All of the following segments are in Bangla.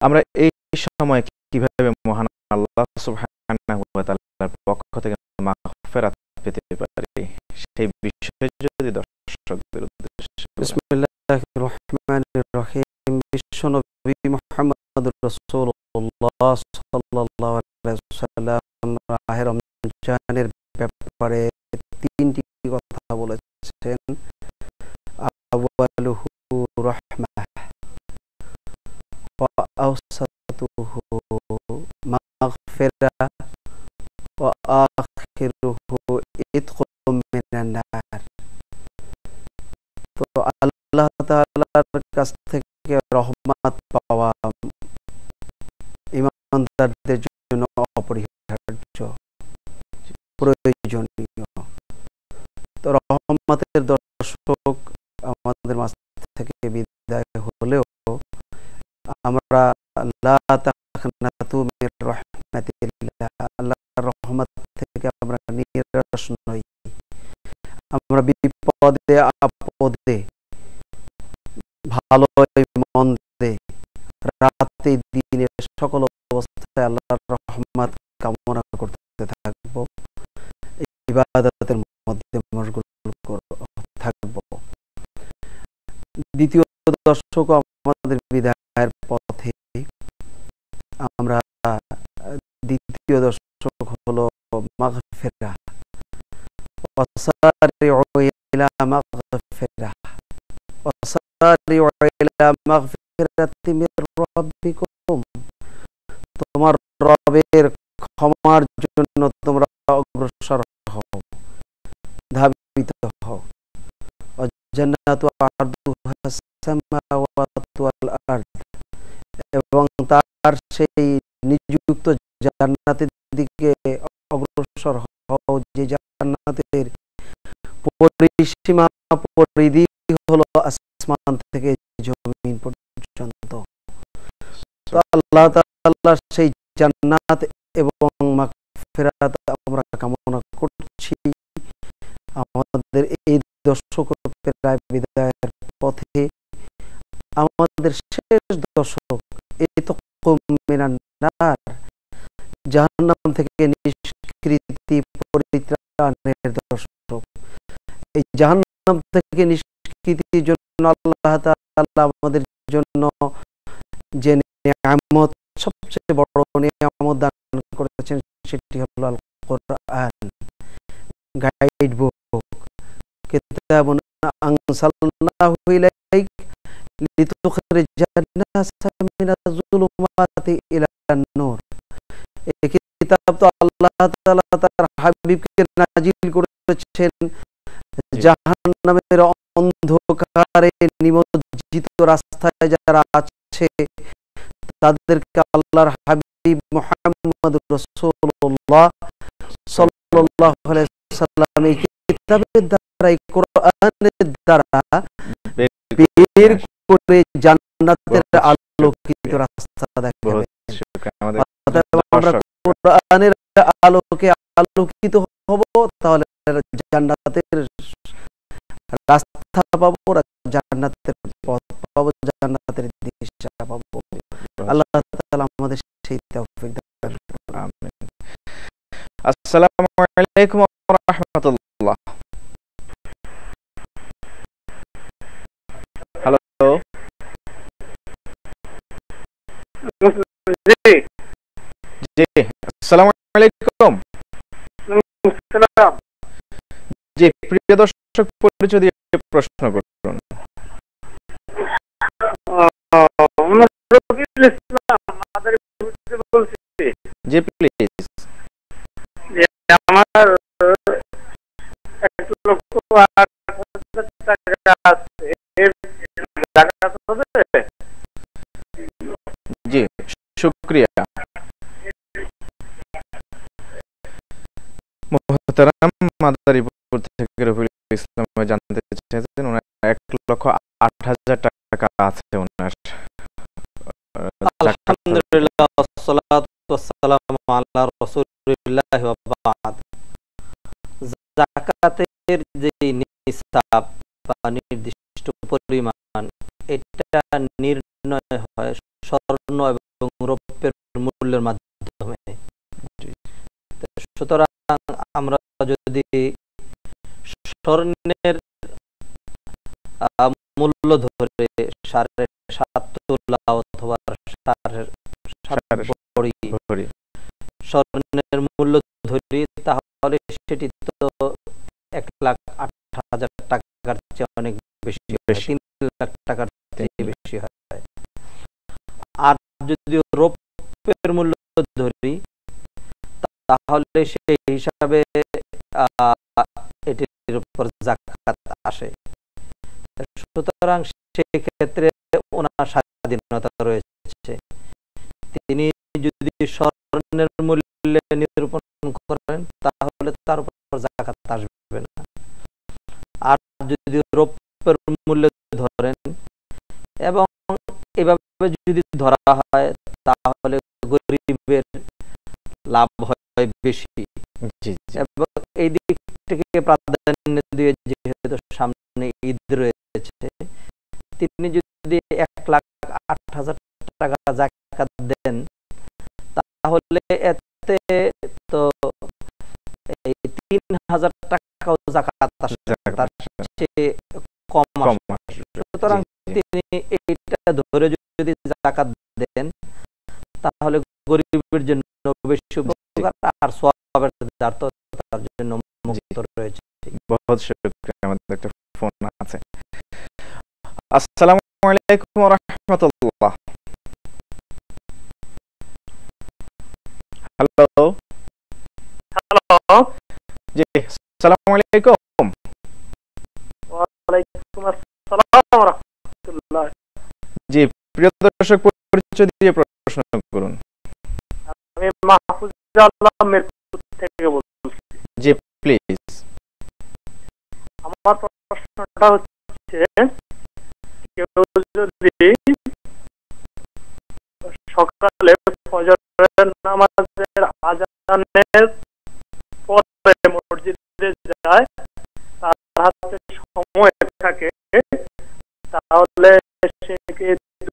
আমরা এই সময় কিভাবে মহান আল্লাহ সুবহানাহু ওয়া তাআলার পক্ষ থেকে মাগফিরাত পেতে পারি সেই বিষয়ে যদি দর্শকদের উদ্দেশ্যে বিসমিল্লাহির রহমানির রহিম। বিশ্বনবী মুহাম্মদুর রাসূলুল্লাহ সাল্লাল্লাহু আলাইহি ওয়াসাল্লাম মাহে রমজানের ব্যাপারে তিনটি কথা বলেছেন। আউয়ালুহু রাহমাহ ওয়া আওসাতুহু মাগফিরাহ ওয়া আখিরুহু ইতকুম মিনান নার। তো আল্লাহ তাআলার কাছ থেকে রহমত পাওয়া ঈমানদারদের জন্য অপরিহার্য, প্রয়োজনীয়। তো রহমতের দর্শক আমাদের মাঝ থেকে বিদায় হলেও আমরা লা তাকনাতু মির রাহমাতিল্লাহ, আল্লাহর রহমত থেকে আমরা নিরাশ নই। আমরা বিপদে আপদে, ভালো মন্দে, রাতে দিনে সকল অবস্থায় আল্লাহর রহমত কামনা করতে থাকবো, ইবাদতের মধ্যে মশগুল থাকবো। দ্বিতীয় দর্শক আমাদের বিদায়ের পথে আমরা দ্বিতীয় দর্শক হলো মাগফিরাহ। ওয়াসারিউ ইলা মাগফিরাহ ওয়াসারিউ ইলা মাগফিরাতি মির রাব্বিকুম, তোমার রবের ক্ষমার জন্য তোমরা অগ্রসর হও, ধাবিত হও। জান্নাতু আরদুহাস সামাওয়াতু ওয়াল আরদ, এবং তার সেই নিযুক্ত জান্নাতের দিকে অগ্রসর হও যে জান্নাতের পরিসীমা পরিধি হলো আসমান থেকে জমিন পর্যন্ত। তো আল্লাহ তাআলার সেই জান্নাত এবং মাগফিরাত আমরা কামনা করছি। আমাদের এই দর্শক প্রায় বিদায়ের পথে আমাদের শেষ দর্শক ইতকুম মিনান নার, জাহান্নাম থেকে নিষ্কৃতি পরিত্রাণের দর্শক। এই জাহান্নাম থেকে নিষ্কৃতির জন্য আল্লাহ তাআলা আমাদের জন্য যে নিয়ামত, সবচেয়ে বড় নিয়ামত দান করেছেন সেটি হলো আল কোরআন, গাইড বুক। কিতাবুন আনসালনাহু ইলাইক লিতুখরিজান নাসা মিনাজ যুলুমাতি ইলান নূর। এই কিতাব তো আল্লাহ তাআলা তার হাবিবকে নাজিল করেছেন জাহান্নামের অন্ধকারে নিমজ্জিত রাস্তায় যারা আছে তাদেরকে আল্লাহর হাবিব মুহাম্মদুর রাসূলুল্লাহ সাল্লাল্লাহু আলাইহি ওয়াসাল্লাম এই কিতাবের দ্বারা, এই কোরআনের দ্বারা বের করে জান্নাতের আলোকিত রাস্তা দেখাবেন। আমরা কোরআনের আলোকে আলোকিত হব, তাহলে জান্নাতের রাস্তা পাবো, জান্নাতের পথ পাবো, জান্নাতের দিশা পাবো। আল্লাহ তাআলা আমাদের সেই তৌফিক দান করুন। আমিন। আসসালামু আলাইকুম ওয়া রাহমাতুল্লাহ। হ্যালো, জি আসসালামু আলাইকুম। জি প্রিয় দর্শক, পরিচয় দিয়ে প্রশ্ন করুন। জি প্লিজ। আমার 1,08,000 টাকা আছে, এর জাকাত হবে? জি শুকরিয়া। মুহতারাম মাদারীপুর থেকে রফিকুল ইসলাম জানতে চেয়েছেন ওনার 1,08,000 টাকা আছে ওনার। আলহামদুলিল্লাহ, সালাতু ওয়াসসালামু আলা রাসূলিল্লাহ ওয়া বা'দ। যাকাতের যে নিসাব বা নির্দিষ্ট পরিমাণ, এটা নির্ণয় হয় স্বর্ণ রৌপ্যের মূল্যের মাধ্যমে। সুতরাং আমরা যদি স্বর্ণের মূল্য ধরে 7.5 তোলা অথবা 7.5 ভরি স্বর্ণের মূল্য ধরি, তাহলে সেটি তো 1,08,000 টাকার চেয়ে অনেক বেশি, 3 লাখ টাকার চেয়ে বেশি হয়। আর যদি রৌপ্যের মূল্য ধরি তাহলে সেই হিসাবে এটির উপর যাকাত আসে। সুতরাং সেই ক্ষেত্রে ওনার স্বাধীনতা রয়েছে, তিনি যদি স্বর্ণের মূল্যে নিরূপণ করেন তাহলে তার উপর যাকাত আসবে না। আর যদি রৌপ্যের মূল্যে ধরেন এবং এভাবে যদি ধরা হয় তাহলে গরিবের লাভ হয় বেশি। এবং এই দিকটাকে প্রাধান্য দিয়ে যেহেতু সামনে ঈদ রয়েছে, তিনি যদি 1,08,000 টাকা যাকাত দেন তাহলে এতে তো এই 3,000 টাকাও যাকাত আসে, তার চেয়ে কম আসে। সুতরাং তিনি এইটা ধরে যদি যাকাত দেন তাহলে গরিবের জন্য বেশি উপকার, আর সওয়াবের দ্বার তো তার জন্য মুক্ত রয়েছে। বহুত শুকরিয়া। আমাদের একটা ফোন আছে। আসসালামু আলাইকুম ওয়া রাহমাতুল্লাহ। হ্যালো হ্যালো, জি আসসালামু আলাইকুম। ওয়া আলাইকুম আসসালাম ওয়া রাহমাতুল্লাহ। জি প্রিয় দর্শক, পরিচয় দিয়ে প্রশ্ন করুন। আমি মাহফুজ আলম মিরপুর থেকে বলছি। জি প্লিজ। আমার প্রশ্নটা হচ্ছে, কেউ যদি সকালে ফজরের নামাজের আজানের পরে মসজিদে যায়, তার হাতে সময় থাকে, তাহলে সে কি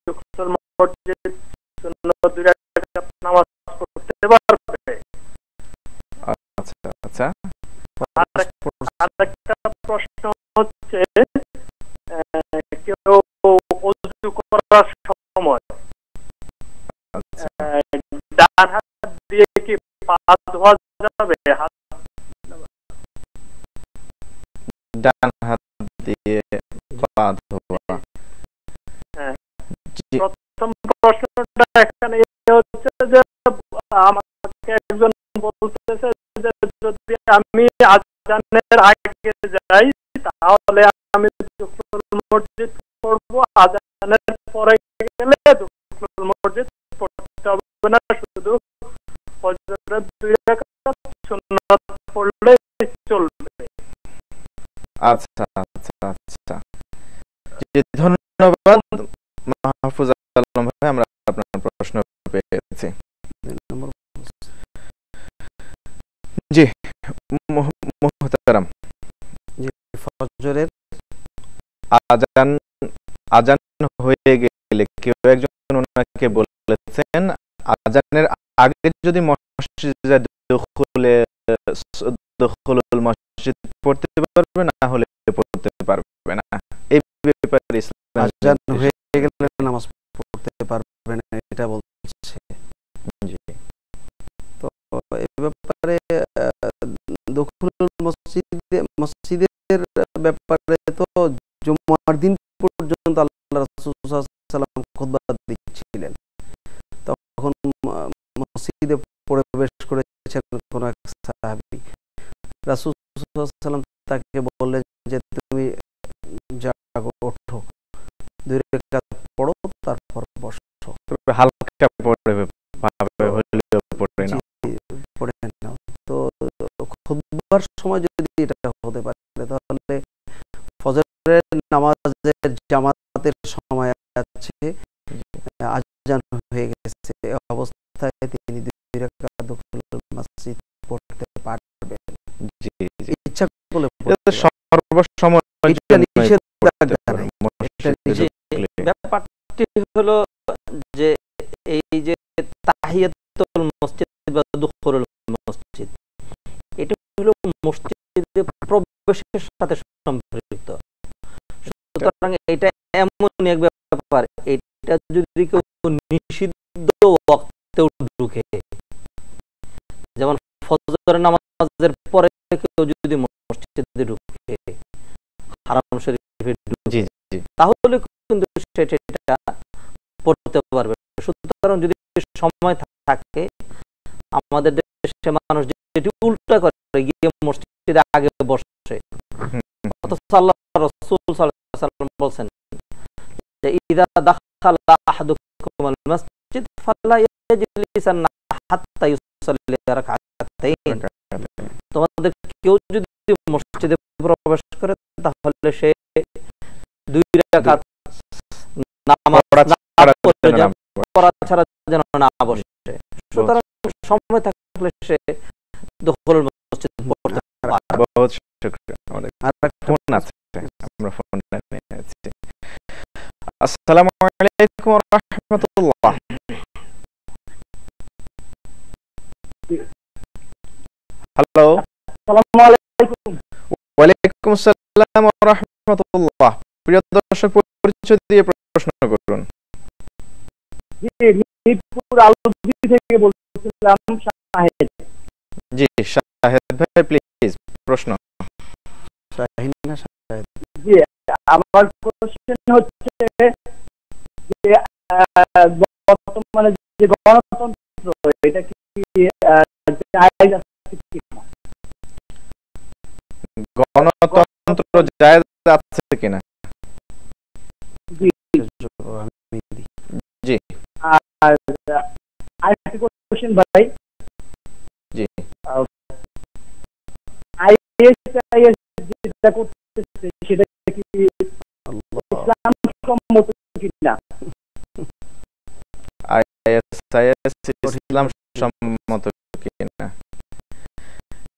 দুখুল মসজিদ সুন্নত 2 রাকাত নামাজ পড়তে পারবে? আচ্ছা আচ্ছা। আরেকটা প্রশ্ন হচ্ছে, কেউ ওযু করার সময় ডান হাত দিয়ে কি পা ধোয়া যাবে? ডান হাত দিয়ে পা ধোয়া। প্রথম প্রশ্নটা এখানে হচ্ছে যে, আমাকে একজন বলতেছে যে যদি আমি আজানের আগে যাই তাহলে আমি দুখুল মসজিদ পড়বো, আজানের পরে গেলে দুখুল মসজিদ পড়তে হবে না, শুধু ফজরের 2 রাকাত সুন্নাত পড়লেই চলবে। আচ্ছা আচ্ছা আচ্ছা, জি ধন্যবাদ মাহফুজ আলম ভাই, আমরা আপনার প্রশ্ন পেয়েছি। জি মুহতারাম, ফজরের আজান হয়ে গেলে কেউ একজন ওনাকে বলেছেন আজানের আগে যদি মসজিদে দুখুলুল মসজিদ পড়তে পারবে, না হলে পড়তে পারবে না। এই ব্যাপারে ইসলাম আজান হয়ে গেলে নামাজ পড়তে পারবে না এটা বলছে। জি, তো এই ব্যাপারে দুখুলুল মসজিদের ব্যাপারে তো জুমার দিন পর্যন্ত আল্লাহ রাসূল সাল্লাল্লাহু আলাইহি ওয়াসাল্লাম খুতবা দিচ্ছিলেন, তখন মসজিদে প্রবেশ করেছেন কোন এক সাহাবী। রাসূল সাল্লাল্লাহু আলাইহি ওয়াসাল্লাম তাকে বললেন যে তুমি জাগো, ওঠো, 2 রাকাত পড়ো, তারপর বসো, হালকা পড়ে নাও। তো খুতবার সময় যদি এটা হতে পারে তাহলে ফজরের নামাজের জামাতের সময় আছে, আজান হয়ে গেছে, অবস্থায় তিনি 2 রাকাত দুখুলুল মসজিদ পড়তে পারবেন। জি জি, ইচ্ছা করলে সর্বসময় ব্যাপারটি হলো যে এই যে দুখুলুল মসজিদ, এটি হলো মসজিদে প্রবেশের সাথে সম্পৃক্ত। সুতরাং এটা এমন এক ব্যাপার, এটা যদি কেউ নিষিদ্ধ ওয়াক্তেও ঢুকে, যেমন ফজরের নামাজের পরে কেউ যদি মসজিদে ঢুকে হারাম শরীফে ঢুকে, তাহলে কিন্তু সেটা পড়তে পারবে। সুতরাং যদি সময় থাকে, আমাদের দেশে মানুষ যেটি উল্টা করে গিয়ে মসজিদে আগে বসে, অথচ আল্লাহর রাসূল সাল্লাল্লাহু আলাইহি ওয়াসাল্লাম বলেন যে ইযা দাখালা আহাদুকুমুল মাসজিদ ফালা ইয়াজলিসান্না হাত্তা ইউসাল্লি রাকাতাইন। তোমাদের কেউ যদি মসজিদে প্রবেশ করে তাহলে সে 2 রাকাত নামাজ পড়া ছাড়া যেন না বসে। সুতরাং সময় থাকলে সে দুখুলুল মসজিদ পড়তে পারে। বহুত শুকরিয়া। আমাদের আরেকটা ফোন আছে, আমরা ফোনটা নিয়েছি। আসসালামু আলাইকুম ওয়া রাহমাতুল্লাহ। হ্যালো, আসসালামু আলাইকুম। ওয়া আলাইকুম আসসালাম ওয়া রাহমাতুল্লাহ। প্রিয় দর্শক, পরিচয় দিয়ে প্রশ্ন করুন। জি, মিরপুর আলুদি থেকে বলছিলাম শাহেদ। জি শাহেদ ভাই, প্লিজ প্রশ্ন। শাহিন না শাহেদ? জি, আমার কোশ্চেন হচ্ছে যে বর্তমানে যে গণতন্ত্র, এটা কি জায়েজ আছে কিনা? গণতন্ত্র জায়েজ আছে কিনা? জি, জি আর আরেকটা কোশ্চেন ভাই। জি আইএসআইএস যেটা করতেছে সেটা কি ইসলাম সম্মত কিনা? আইএসআইএস ইসলাম সম্মত কিনা?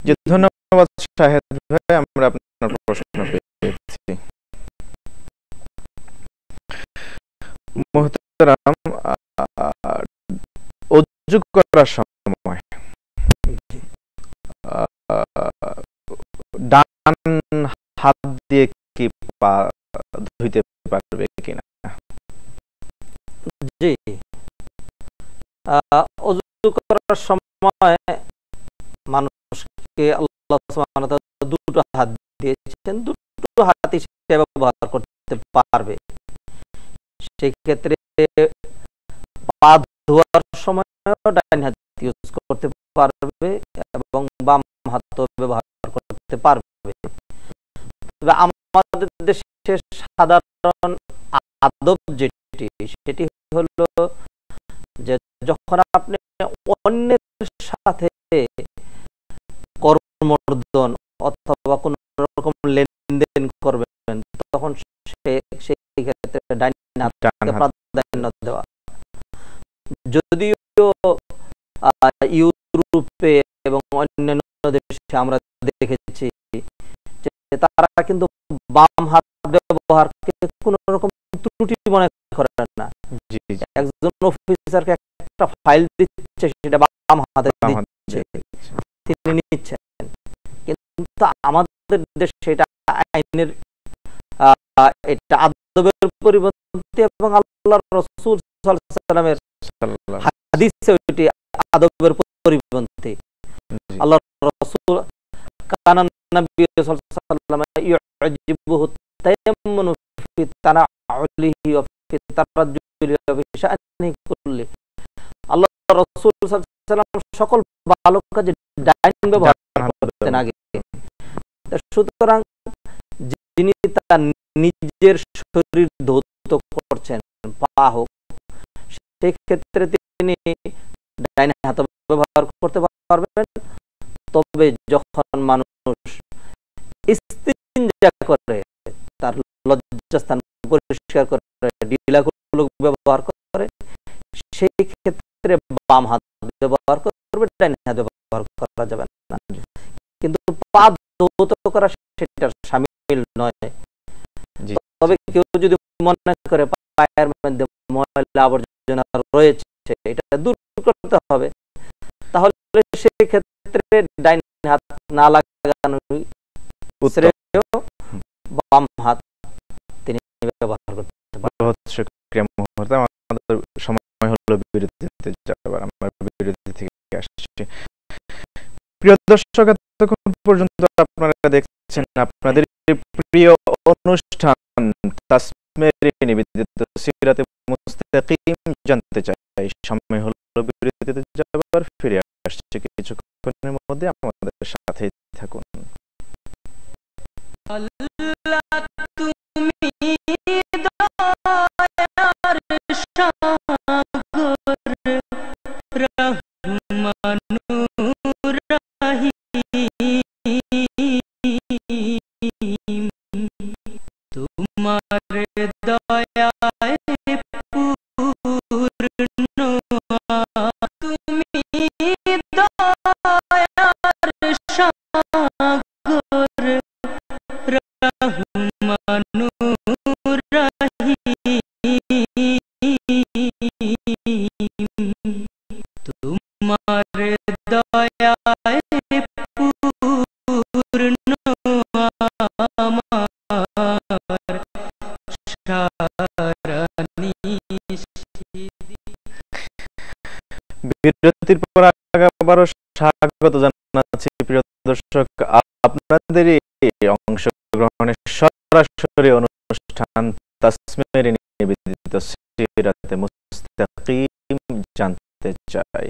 জি, ধন্যবাদ শাহেদ ভাই, আমরা আপনার প্রশ্ন পেয়েছি। মুহতারাম, ওযু করার সময় ডান হাত দিয়ে কি পা ধুইতে পারবে কিনা? জি, ওযু করার সময় মানুষকে আল্লাহ সুবহানাহু ওয়া তাআলা দুটো হাত দিয়েছেন, দুটো হাতই সে ব্যবহার করতে পারবে। সেই ক্ষেত্রে পা ধোয়ার সময় ডান হাত ইউজ করতে পারবে এবং বাম হাতও ব্যবহার করতে পারবে। তবে আমাদের দেশে সাধারণ আদব যেটি, সেটি হলো যে যখন আপনি অন্যের সাথে কর্মর্দন অথবা কোন রকম লেনদেন করবেন, তখন সেই ক্ষেত্রে ডান হাতকে প্রাধান্য দেওয়া। যদিও ইউরোপে এবং অন্যান্য দেশে আমরা দেখেছি যে তারা কিন্তু বাম হাত ব্যবহারকে কোন রকম ত্রুটি মনে করেন না। একজন অফিসারকে একটা ফাইল দিচ্ছে, সেটা বাম হাতে দিচ্ছে, তিনি নিচ্ছেন। কিন্তু আমাদের দেশে এটা আইনের এটা আদবের পরিবর্তে এবং আল্লাহর রাসূল সাল্লাল্লাহু আলাইহি ওয়াসাল্লামের হাদিসে এটি আদবের পরিপন্থী। আল্লাহর রাসূল কানান নবী সাল্লাল্লাহু আলাইহি ওয়াসাল্লাম ইউজিবুহু তায়াম্মুনু ফি তানাউলিহি ওয়া ফি তারাজ্জুলি ওয়া ফি শা'নি কুল্লি। আল্লাহর রাসূল সাল্লাল্লাহু আলাইহি ওয়াসাল্লাম সকল ভালো কাজে ডাইন ব্যবহার করতেন আগে। সুতরাং যিনি তার নিজের শরীর ধৌত করছেন, পা হোক, সেই ক্ষেত্রে তিনি ডাইন হাত ব্যবহার করতে পারবেন। তবে যখন মানুষ ইস্তিনজা করে, তার লজ্জাস্থান পরিষ্কার করে, ডিলাগুলো ব্যবহার করে, সেই ক্ষেত্রে বাম হাত ব্যবহার করবে, ডাইন হাত ব্যবহার করা যাবে না। কিন্তু পা ধৌত করা সেটার শামিল নয়। তবে কেউ যদি মনে করে পায়ের মধ্যে ময়লা আবর্জনা রয়েছে, এটা দূর করতে হবে, তাহলে সেই ক্ষেত্রে ডাইন হাত না লাগানো শ্রেয়, বাম হাত তিনি ব্যবহার করতে পারেন। আমাদের সময় হলো বিরতিতে যাবার, আমরা বিরতি থেকে আসছি। প্রিয় দর্শক, এতক্ষণ পর্যন্ত আপনারা দেখছেন আপনাদের প্রিয় অনুষ্ঠান তাসমেরি নিবেদিত সিরাতে মুস্তাকিম জানতে চাই। সময় হলো বিরতিতে যাবার, ফিরে আসছে কিছুক্ষণের মধ্যে, আমাদের সাথেই থাকুন। বিরতির পর আবারও স্বাগত জানাচ্ছি প্রিয় দর্শক আপনাদের অংশগ্রহণের সরাসরি অনুষ্ঠান তাসমেরি নিবেদিত সিরাতে মুস্তাকিম জানতে চাই।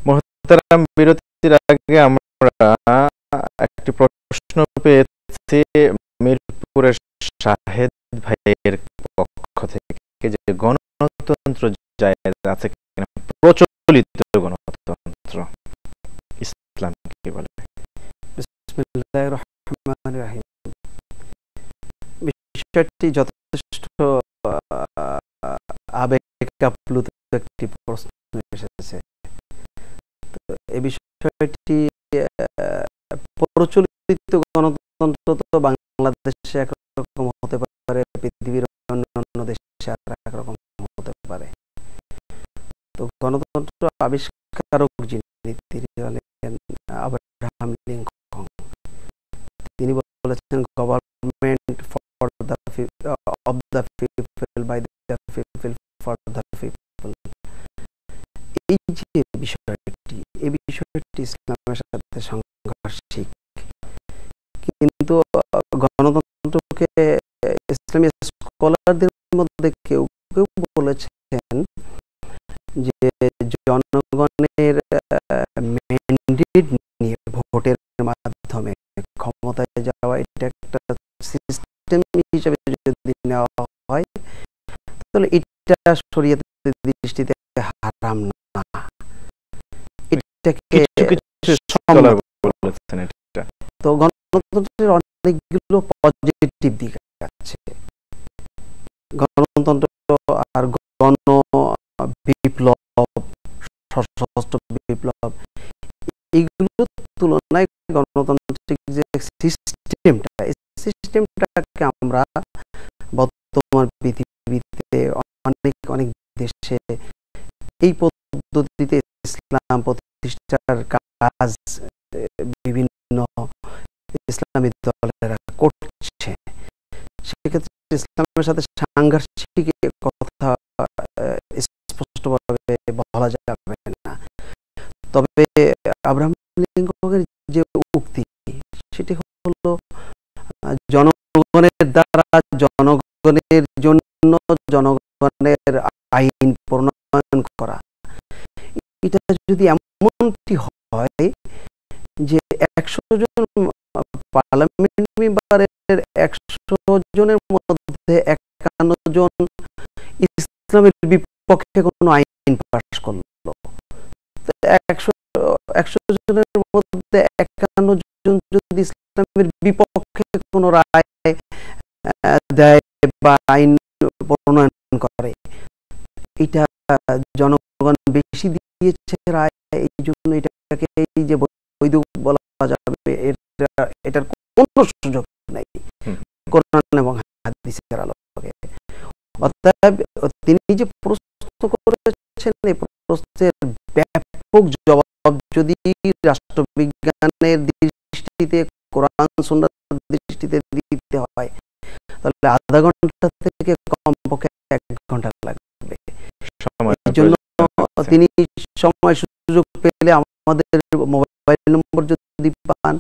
মুহতারাম, বিরতির আগে আমরা একটি প্রশ্ন পেয়েছি মিরপুরের শাহেদ ভাইয়ের পক্ষ থেকে, যে গণতন্ত্র জায়েজ আছে কিনা, প্রচলিত গণতন্ত্র ইসলাম কি বলে? বিসমিল্লাহির রহমানির রহিম। বিষয়টি যথেষ্ট আবেগ-আপ্লুত একটি প্রশ্ন এসেছে। তো এই বিষয়টি প্রচলিত গণতন্ত্র তো বাংলাদেশে একরকম হতে পারে, পৃথিবীর অন্যান্য দেশে আর একরকম হতে পারে। তো গণতন্ত্র আবিষ্কারক যিনি, তিনি হলেন আব্রাহাম লিঙ্কন। তিনি বলেছেন government for the of the people by the people for the people. এই যে বিষয়টি, এই বিষয়টি ইসলামের সাথে সাংঘর্ষিক, কিন্তু গণতন্ত্রকে ইসলামী স্কলারদের মধ্যে কেউ কেউ বলেছেন যে জনগণের ম্যান্ডেট নিয়ে ভোটের মাধ্যমে ক্ষমতায় যাওয়া, এটা একটা সিস্টেম হিসেবে যদি নেওয়া হয় তাহলে এটা শরীয়তের দৃষ্টিতে হারাম না। এটাকে তো গণতন্ত্রের অনেকগুলো পজিটিভ দিক আছে। গণতন্ত্র আর গণ বিপ্লব, সশস্ত্র বিপ্লব, এইগুলোর তুলনায় গণতান্ত্রিক যে সিস্টেমটা, এই সিস্টেমটাকে আমরা বর্তমান পৃথিবীতে অনেক অনেক দেশে এই পদ্ধতিতে ইসলাম প্রতিষ্ঠার কাজ বিভিন্ন ইসলামী দলেরা করছে। সেক্ষেত্রে ইসলামের সাথে সাংঘর্ষিক কথা স্পষ্টভাবে বলা যাবে না। তবে আব্রাহাম লিঙ্কনের যে উক্তি, সেটি হলো জনগণের দ্বারা জনগণের জন্য জনগণের আইন প্রণয়ন করা। এটা যদি এমনটি হয় যে 100 জন পার্লামেন্ট মেম্বারের 100 জনের মধ্যে 51 জন ইসলামের বিপক্ষে কোনো আইন পাস করলো, 100 জনের মধ্যে 51 জন যদি ইসলামের বিপক্ষে কোনো রায় দেয় বা আইন প্রণয়ন করে, এটা জনগণ বেশি দিয়েছে রায়, এই জন্য এটাকে এই যে বৈধ বলা যাবে, এটার কোনো সুযোগ নাই কোরআন এবং হাদিসের আলোকে। অতএব তিনি যে প্রশ্ন করেছেন, এই প্রশ্নের ব্যাপক ব্যাপক জবাব যদি রাষ্ট্রবিজ্ঞানের দৃষ্টিতে, কোরআন সুন্নাহর দৃষ্টিতে দিতে হয়, তাহলে আধা ঘন্টা থেকে কমপক্ষে 1 ঘন্টা লাগবে। এই জন্য তিনি সময় সুযোগ পেলে আমাদের মোবাইল নম্বর যদি পান,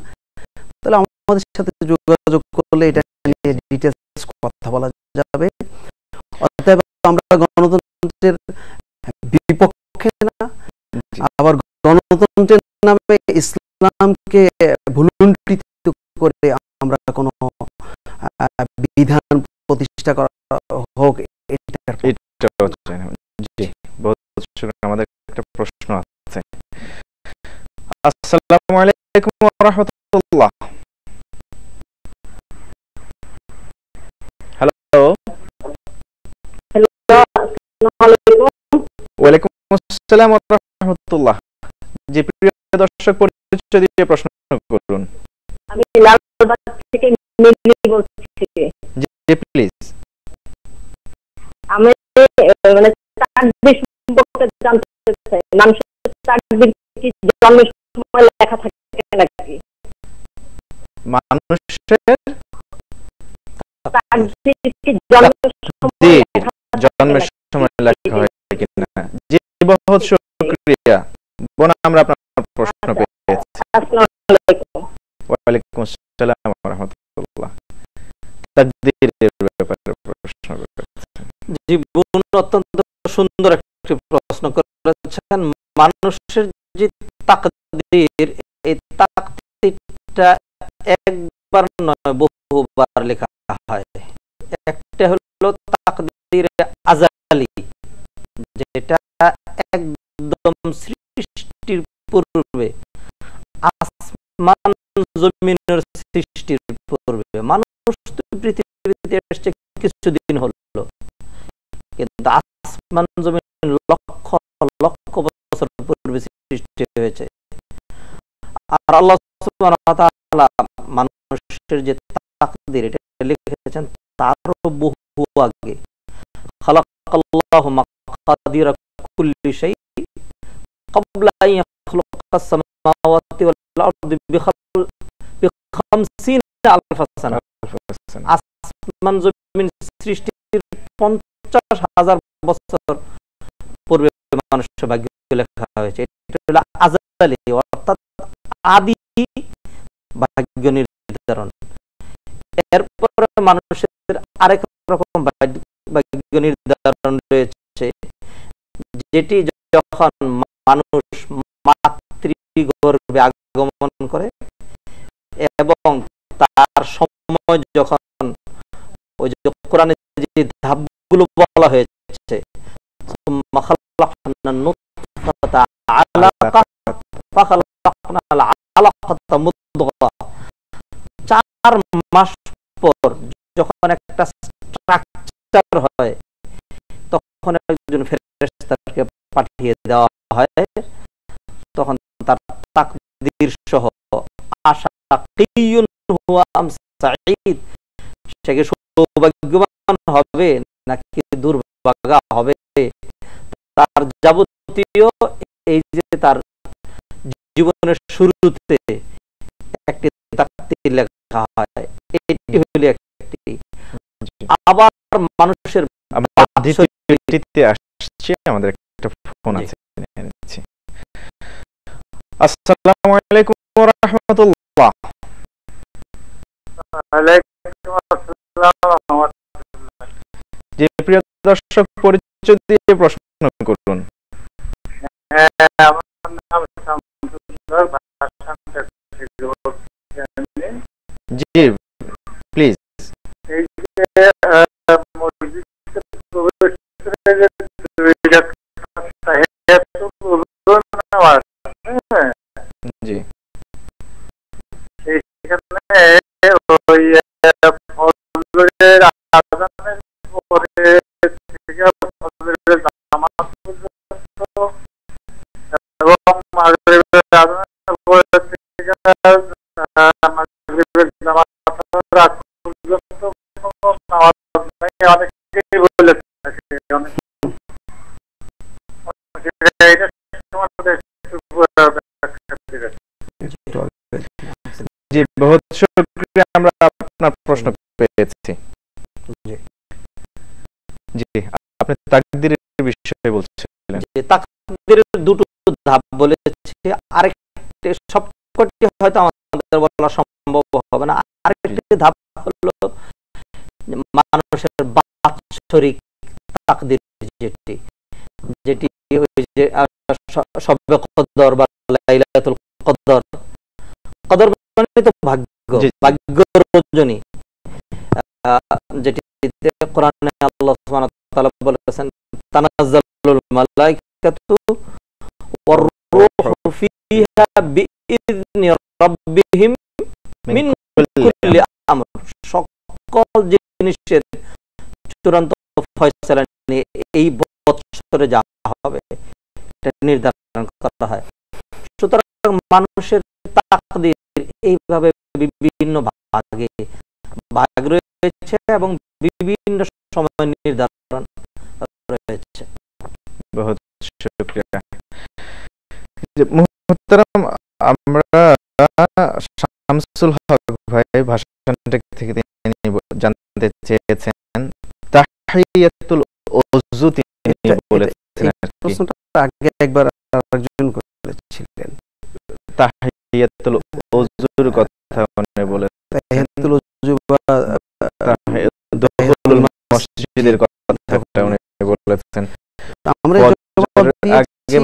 তাহলে আমাদের সাথে যোগাযোগ করলে এটা নিয়ে ডিটেইলস কথা বলা যাবে। অতএব আমরা গণতন্ত্রের বিপক্ষে না, আবার গণতন্ত্রের নামে ইসলামকে ভুলুণ্ঠিত করে আমরা কোনো বিধান প্রতিষ্ঠা করা হোক, আমাদের একটা প্রশ্ন আছে। আসসালামু আলাইকুম ওয়া রাহমাতুল্লাহ। হ্যালো, ওয়ালাইকুম আসসালাম ওয়া রাহমাতুল্লাহ। জি, প্রিয় দর্শক, পরিচয় দিয়ে প্রশ্ন করুন। আমি লালবাগ থেকে মিলি বলছি। জি প্লিজ। আমি মানে তাকদীর সম্পর্কে জানতে চাই। মানুষের তাকদীর কি জন্মের সময় লেখা থাকে নাকি? মানুষের তাকদীর কি জন্মের সময় লেখা হয় কিনা? জি, বহুত শুকরিয়া বোন, আমরা আপনার প্রশ্ন পেয়েছি। আসসালামু আলাইকুম। ওয়ালাইকুম আসসালাম ওয়া রাহমাতুল্লাহ। তাকদীরের ব্যাপারে প্রশ্ন করেছেন। জি বোন, অত্যন্ত সুন্দর একটি প্রশ্ন করেছেন। মানুষের যে তাকদীর, এই তাকদীরটা একবার নয়, বহুবার লেখা হয়। একটা হলো তাকদীরে আযালি, যেটা একদম সৃষ্টির পূর্বে, আসমান জমিনের সৃষ্টির পূর্বে। মানুষ তো পৃথিবীতে এসেছে কিছুদিন হলো, কিন্তু আসমান জমিন লক্ষ লক্ষ বছর পূর্বে সৃষ্টি হয়েছে। আর আল্লাহ সুবহানাহু ওয়া তাআলা মানুষের যে তাকদীর, এটা লিখেছেন তারও বহু আগে। খালাকাল্লাহু মাকাদিরা কুল্লি শাই ক্বাবলা আন ইয়াখলুকাস সামাওয়াতি ওয়াল আরদি বি50 আলফ সানা। আসমান জমিন সৃষ্টির 50,000 বছর পূর্বে মানুষের ভাগ্য লেখা হয়েছে। এটা হলো আযালি, অর্থাৎ আদি ভাগ্য নির্ধারণ। এরপরে মানুষের আরেক রকম ভাগ্য নির্ধারণ রয়েছে, যেটি যখন মানুষ মাতৃগর্ভে আগমন করে এবং তার সময় যখন, ওই যে কোরআনে যে ধাপগুলো বলা হয়েছে, চার মাস পর যখন একটা স্ট্রাকচার হয়, তখন একজন ফেরেশতাকে পাঠিয়ে দেওয়া হয়, তখন তার তাকদীর সহ আশাকিয়ুন হুয়া আম সাঈদ, সে কি সৌভাগ্যবান হবে নাকি দুর্ভাগা হবে, তার যাবতীয় এই যে তার জীবনের শুরুতে একটি তাকদীর লেখা হয়। এটি হলো একটি। আবার মানুষের আসছে, আমাদের একটা ফোন আছে। আসসালামু আলাইকুম ওয়া রাহমাতুল্লাহ। ওয়ালাইকুম আসসালাম। যে প্রিয় দর্শক, পরিচয় দিয়ে প্রশ্ন করুন। আমার নাম শামসুল্লাহ, ভাষণ থেকে জি প্লিজ। এই যে মসজিদে প্রবেশ করে যে 2 রাকাত তাহিয়াতুল উযুর নামাজ, জি, সেখানে ওই ফজরের আযানের পরে থেকে ফজরের নামাজ পর্যন্ত এবং মাগরিবের আযানের পরে থেকে মাগরিবের নামাজ পর্যন্ত নামাজ নাই, অনেকেই বলেছে। জি, বহুত শুকরিয়া, আমরা আপনার প্রশ্ন পেয়েছি। জি, আপনি তাকদীরের বিষয়ে বলছিলেন। যে তাকদীরের দুটো ধাপ বলেছে, আরেকটি সবকটি হয়তো আমাদের বলা সম্ভব হবে না। আরেকটি ধাপ হলো মানুষের বাৎসরিক তাকদীর, যেটি যেটি ওই যে শবে কদর বা লাইলাতুল কদর, কদর মানে তো ভাগ্য, ভাগ্য রজনী, যেটিতে কোরআনে আল্লাহ সুবহানাহু ওয়া তাআলা বলেছেন তানাজ্জালুল মালাইকাতু ওয়ার রূহু ফিহা বিইذনি রাব্বিহিম মিন কুল্লি আমর, সকল জিনিসের চূড়ান্ত ফয়সালা নিয়ে এই বছরে যা হবে এটা নির্ধারণ করা হয়। সুতরাং মানুষের তাকদীর এইভাবে বিভিন্ন ভাগে ভাগ রয়েছে এবং বিভিন্ন সময় নির্ধারণ রয়েছে। বহুত শুকরিয়া। যে মুহতারাম, আমরা শামসুল হক ভাই ভাষণটা থেকে তিনি জানতে চেয়েছেন তাহিয়াতুল ওযু তিনি বলেছেন, প্রশ্নটা আগে একবার আরেকজন করেছিলেন, তাহিয়াতুল ওযুর কথা উনি বলেছেন, তাহিয়াতুল ওযু বা দুখুলুল মসজিদের কথা উনি বলেছেন। আমরা আগে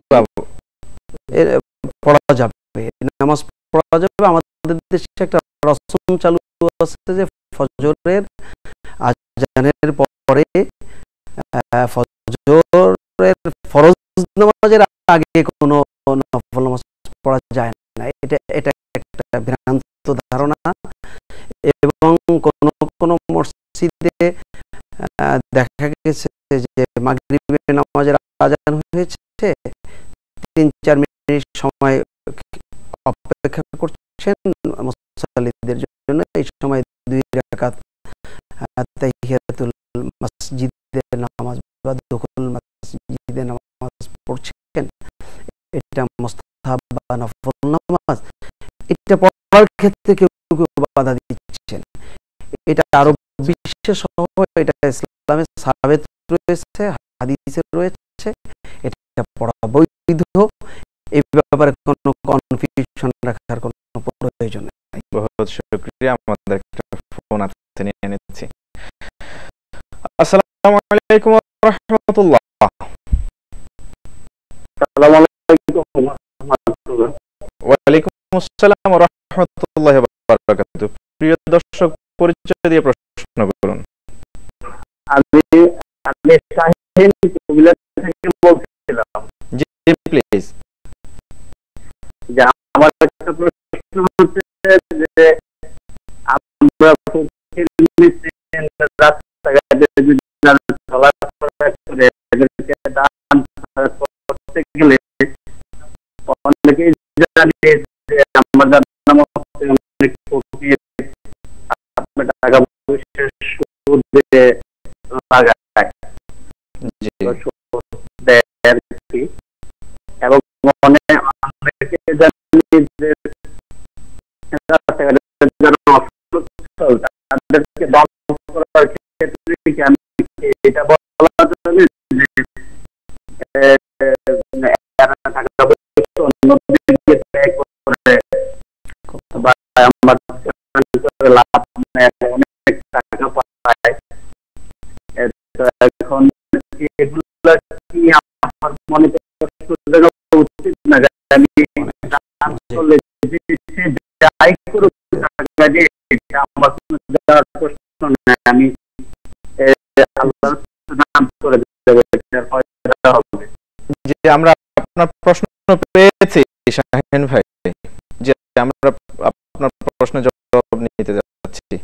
পড়া যাবে, নামাজ পড়া যাবে। আমাদের দেশে একটা রসম চালু আছে যে ফজরের আযানের পরে ফজরের ফরজ নামাজের আগে কোনো নফল নামাজ পড়া যায় না। এটা এটা একটা ভ্রান্ত ধারণা, এবং কোন মসজিদে দেখা গেছে যে মাগরিবের নামাজের আযান হয়েছে, 3-4 মিনিট সময় অপেক্ষা করছেন মুসাল্লিদের জন্য, এই সময় 2 রাকাত তাহিয়াতুল মসজিদের নামাজ বা দুখুল মসজিদের নামাজ পড়ছেন। এটা মুস্তাহাব বা নফল নামাজ, এটা পড়ার ক্ষেত্রে কেউ কেউ বাধা দিচ্ছেন। এটা আরো বিশেষ, এটা ইসলামে সাবেত রয়েছে, হাদিসে রয়েছে, এটা পড়া বৈধ। এই ব্যাপারে কোনো কনফিউশন রাখার কোনো প্রয়োজন নেই। বহুত শুকরিয়া। আমাদের একটা ফোন আছে, নিয়ে নিচ্ছি। আসসালামু আলাইকুম ওয়া রাহমাতুল্লাহ। আসসালামু আলাইকুম ওয়া রাহমাতুল্লাহ। ওয়া আলাইকুম আসসালাম ওয়া রাহমাতুল্লাহি ওয়া বারাকাতুহু। প্রিয় দর্শক, পরিচয় দিয়ে প্রশ্ন করুন। আমি শাহিন কুমিল্লা থেকে বলছিলাম। জি প্লিজ। যে আমার একটা প্রশ্ন হচ্ছে যে আমরা রাস্তাঘাটে চলাফেরা করে দান করতে গেলে অনেকেই জানি যে আমার অনেক টাকা পয়সা সুদে লাগায় এবং অনেকে জানি যে তাদেরকে দান করার ক্ষেত্রে আমি এটা বলার জন্য যে টাকা পয়সা অন্যদিকে ব্যয় করে বা আমার লাভ অনেক টাকা পায়, এখন এগুলো কি আমার মনে উচিত না? আমি যাই করুক আমার দেওয়ার প্রশ্ন নেই, আমি আল্লাহর নাম করে হবে। যে আমরা আপনার প্রশ্ন পেয়েছি শাহিন ভাই, যে আমরা আপনার প্রশ্নের জবাব নিতে যাচ্ছি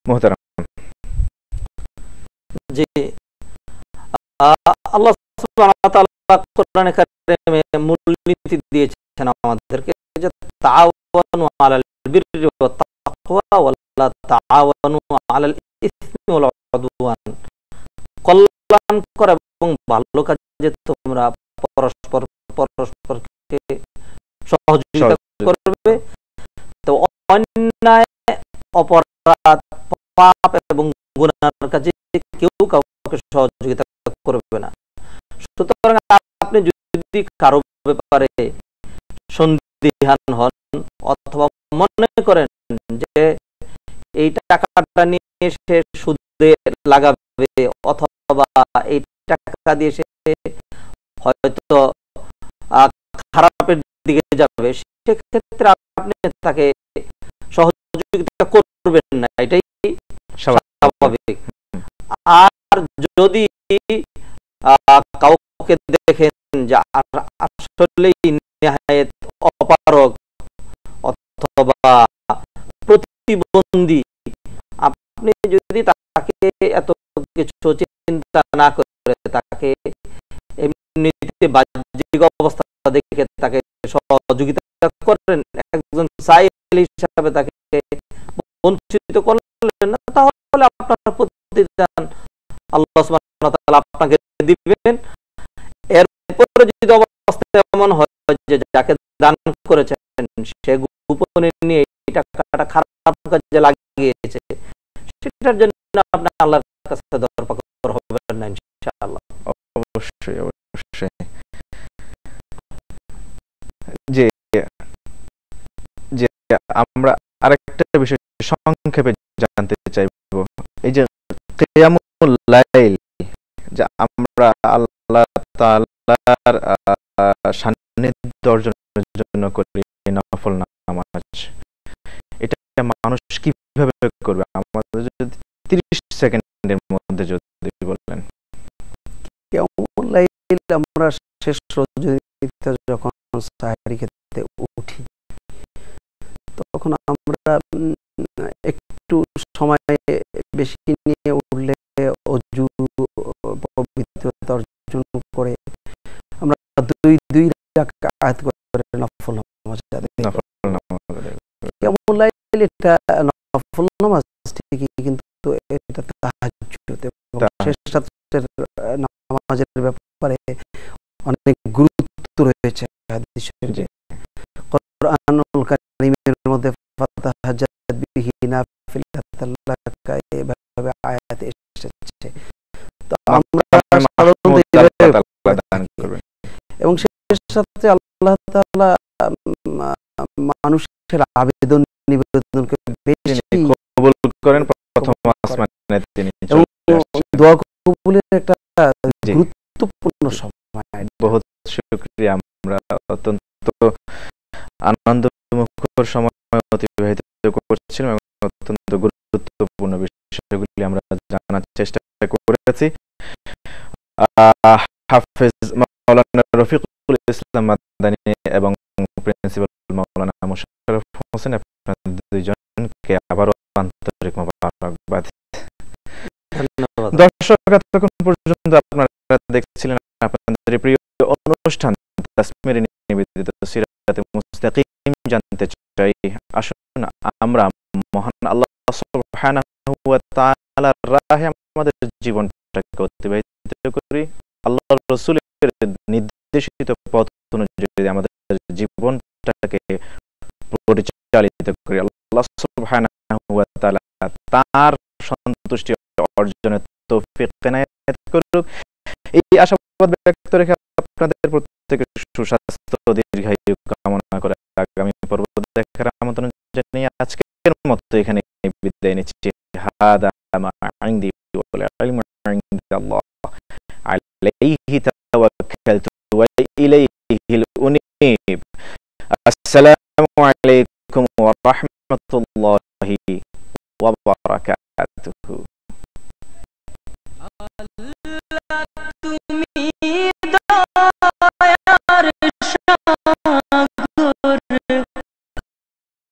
মুহতারাম। জি, আল্লাহ সুবহানাহু ওয়া তাআলা কোরআনে কারিমে মূলনীতি দিয়েছেন আমাদেরকে যে তাআওয়ানু আলাল বিররি ওয়াত তাকওয়া ওয়া লা তাআওয়ানু আলাল ইসমি ওয়াল উদওয়ান, কল্যাণ কর এবং ভালো কাজে তোমরা পরস্পরকে সহযোগিতা করবে। তো অন্যায়, অপরাধ, পাপ এবং গুনার কাজে কেউ কাউকে সহযোগিতা করবে না। সুতরাং আপনি যদি কারো ব্যাপারে সন্দিহান হন অথবা মনে করেন যে এই টাকাটা নিয়ে সে সুদে লাগাবে অথবা এই টাকা দিয়ে সে হয়তো খারাপের দিকে যাবে, সেক্ষেত্রে আপনি তাকে সহযোগিতা করবেন না, এটাই স্বাভাবিক। আর যদি কাউকে দেখেন যে আসলেই নেহায়েত অপারগ অথবা প্রতিবন্ধী, আপনি যদি তাকে এত কিছু চিন্তা না করে তাকে এমনিতে বাহ্যিক অবস্থা দেখে তাকে সহযোগিতা করেন, একজন সাইল হিসাবে তাকে বঞ্চিত করলেন না, তাহলে আপনার প্রতিদান আল্লাহ সুবহানাহু ওয়া তাআলা আপনাকে দিবেন। এরপরে যদি অবস্থা এমন হয় যে যাকে দান করেছেন সে গোপনে নিয়ে এই টাকাটা খারাপ কাজে লাগিয়েছে, সেটার জন্য আপনি আল্লাহর কাছে দরপাকর হবেন না ইনশাআল্লাহ। অবশ্যই অবশ্যই। যে যে আমরা আরেকটা বিষয় সংক্ষেপে জানতে চাইবো, এই যে কিয়ামুল লাইল, যে আমরা আল্লাহ তাআলার সান্নিধ্য অর্জনের জন্য করি নফল নামাজ, এটা মানুষ কিভাবে করবে? আমাদের যদি 30 সেকেন্ডের মধ্যে যদি বলেন। কিয়ামুল লাইল আমরা শেষ রজনীতে যখন সাহরি খেতে উঠি তখন আমরা একটু সময় বেশি নিয়ে উঠলে অজু পবিত্রতা অর্জন করে আমরা দুই রাকাত করে নফল নামাজ আদায় করি। কিয়ামুল লাইল এটা নফল নামাজ ঠিকই, কিন্তু এটা তাহাজ্জুদ এবং শেষ রাতের নামাজের ব্যাপারে অনেক গুরুত্ব রয়েছে হাদিসে। কুরআনুল কারীমের মধ্যে ফাতাহাজ্জাত বিহি নাফিলাতান লাকা এভাবে আয়াত এসেছে। তো আমরা এবং শেষ রাতে আল্লাহ তাআলা মানুষের আবেদন নিবেদনকে বেশি কবুল করেন, প্রথম আসমানে তিনি দোয়া কবুলের একটা গুরুত্বপূর্ণ সময়। বহুত শুকরিয়া। আমরা অত্যন্ত আনন্দমুখর সময় অতিবাহিত করছিলাম এবং অত্যন্ত গুরুত্বপূর্ণ বিষয়গুলি আমরা জানার চেষ্টা করেছি। হাফেজ মাওলানা রফিকুল ইসলাম মাদানী এবং প্রিন্সিপাল মাওলানা মোশাররফ হোসেন, আপনাদের দুইজনকে আবারও আন্তরিক মোবারকবাদ। দর্শক, এতক্ষণ পর্যন্ত আপনারা দেখছিলেন আপনাদের প্রিয় অনুষ্ঠান তাসমির নিবেদিত সিরাতে মুস্তাকিম। জানতে চাই, আসুন আমরা মহান আল্লাহ সুবহানাহু ওয়া তাআলার রাহে আমাদের জীবনটাকে অতিবাহিত করি, আল্লাহর রাসূলের নির্দেশিত পথ অনুযায়ী আমাদের জীবনটাকে পরিচালিত করি। আল্লাহ সুবহানাহু ওয়া তাআলা তার সন্তুষ্টি অর্জনের তৌফিক এনায়েত করুক, এই আশাবাদ ব্যক্ত রেখে আপনাদের প্রত্যেকের সুস্বাস্থ্য দীর্ঘায়ু কামনা করে আগামী পর্ব দেখার আমন্ত্রণ জানিয়ে আজকের মতো এখানে বিদায় নিচ্ছি। হাদা মা ইনদি ওয়া ইলমু ইনদাল্লাহ আলাইহি তাওয়াক্কালতু ওয়া ইলাইহিল উনীব। আসসালামু আলাইকুম ওয়া রাহমাতুল্লাহি ওয়া বারাকাতুহু।